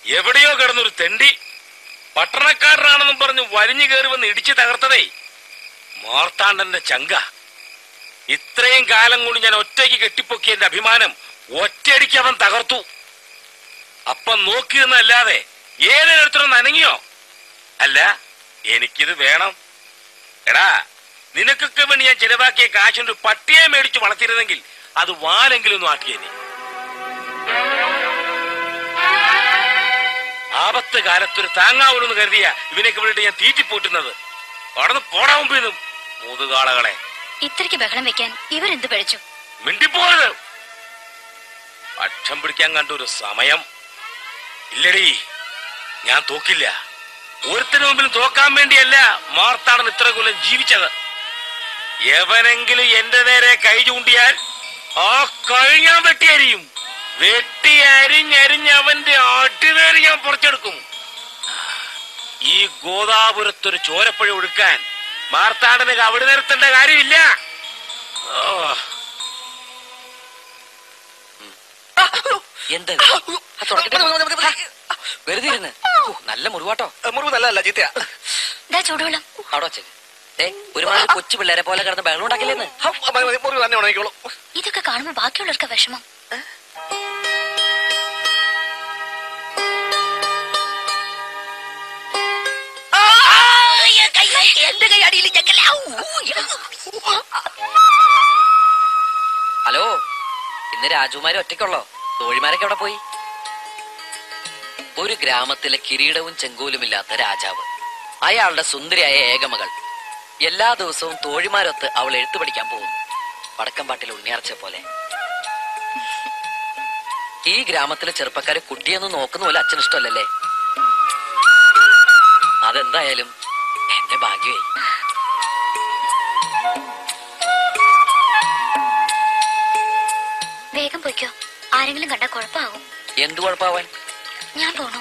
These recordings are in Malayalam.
എവിടെയോ കിടന്നൊരു തെണ്ടി പട്ടണക്കാരനാണെന്നും പറഞ്ഞ് വലിഞ്ഞു കയറി വന്ന് ഇടിച്ചു തകർത്തതേ മാർത്താണ്ഡന്റെ ചങ്ക. ഇത്രയും കാലം കൊണ്ട് ഞാൻ ഒറ്റയ്ക്ക് കെട്ടിപ്പൊക്കിയ എന്റെ അഭിമാനം ഒറ്റയടിക്ക് അവൻ തകർത്തു. അപ്പം നോക്കിയെന്നല്ലാതെ ഏതൊരിടത്തിനും നനങ്ങിയോ? അല്ല, എനിക്കിത് വേണം. എടാ, നിനക്കൊക്കെ വേണ്ടി ഞാൻ ചെലവാക്കിയ കാശുണ്ട് പട്ടിയെ മേടിച്ചു വളർത്തിയിരുന്നെങ്കിൽ അത് വാലെങ്കിലും ഒന്നും ആക്കിയേനെ. ആപത്ത് കാലത്തൊരു താങ്ങാവൂലെന്ന് കരുതിയ ഇവനൊക്കെ വേണ്ടിട്ട് ഞാൻ തീറ്റിപ്പോറ്റുന്നത്. അവിടെ പോടാ മുമ്പിന്നും മൂതുകാളകളെ. ഇത്രയ്ക്ക് ബഹളം വെക്കാൻ ഇവരെന്ത് പഴിച്ചു? മിണ്ടിപ്പോയത്. പക്ഷം പിടിക്കാൻ കണ്ടൊരു സമയം. ഇല്ലടി, ഞാൻ തോക്കില്ല. ഒരുത്തിന് മുമ്പിലും തോക്കാൻ വേണ്ടിയല്ല മാർത്താണ്ഡൻ ഇത്ര കൊല്ലം ജീവിച്ചത്. എവനെങ്കിലും എന്റെ നേരെ കൈ ചൂണ്ടിയാൽ ആ കൈ ഞാൻ വെട്ടിയരിയും. വെട്ടി അരിഞ്ഞരിഞ്ഞ് അവന്റെ ആട്ടിവേറി ഞാൻ പുറത്തെടുക്കും. ഈ ഗോദാപുരത്തൊരു ചോരപ്പുഴ ഒഴുക്കാൻ മാർത്താണ്ഡന് കവടി നിർത്തേണ്ട കാര്യമില്ല. എന്താ വെറുതെ ഇരുന്ന്? നല്ല മുറിവാട്ടോ. മുറിവ് നല്ലതല്ല, ചീത്തയാ. ചൂടുവെള്ളം അവിടെ വെച്ചേക്ക്. ഒരുമാതിരി കൊച്ചു പിള്ളേരെ പോലെ കിടന്ന് ബഹളം ഉണ്ടാക്കില്ലെന്ന്. മുറിവ് തന്നെ ഉണങ്ങിക്കോളൂ. ഇതൊക്കെ കാണുമ്പോ ബാക്കിയുള്ളവർക്ക് വിഷമം. ഹലോ, ഇന്ന് രാജകുമാരി ഒറ്റയ്ക്കുള്ളോ? തോഴിമാരൊക്കെ എവിടെ പോയി? ഒരു ഗ്രാമത്തിലെ കിരീടവും ചെങ്കോലുമില്ലാത്ത രാജാവ്, അയാളുടെ സുന്ദരിയായ ഏകമകൾ. എല്ലാ ദിവസവും തോഴിമാരൊത്ത് അവൾ എഴുത്തു പഠിക്കാൻ പോകുന്നു. വടക്കംപാട്ടിൽ ഉണ്ണിയാർച്ച പോലെ. ഈ ഗ്രാമത്തിലെ ചെറുപ്പക്കാരെ കുട്ടിയൊന്നും നോക്കുന്ന പോലെ അച്ഛൻ ഇഷ്ടമല്ലല്ലേ? അതെന്തായാലും എന്റെ ഭാഗ്യമായി. വേഗം പൊയ്ക്കോ, ആരെങ്കിലും കണ്ടാ കുഴപ്പമാകും. എന്തു കുഴപ്പമാവാൻ? ഞാൻ പോണു.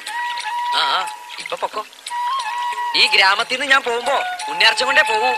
ഇപ്പൊ പൊക്കോ. ഈ ഗ്രാമത്തിൽ നിന്ന് ഞാൻ പോകുമ്പോ ഉണ്ണിയാർച്ച കൊണ്ടേ പോകൂ.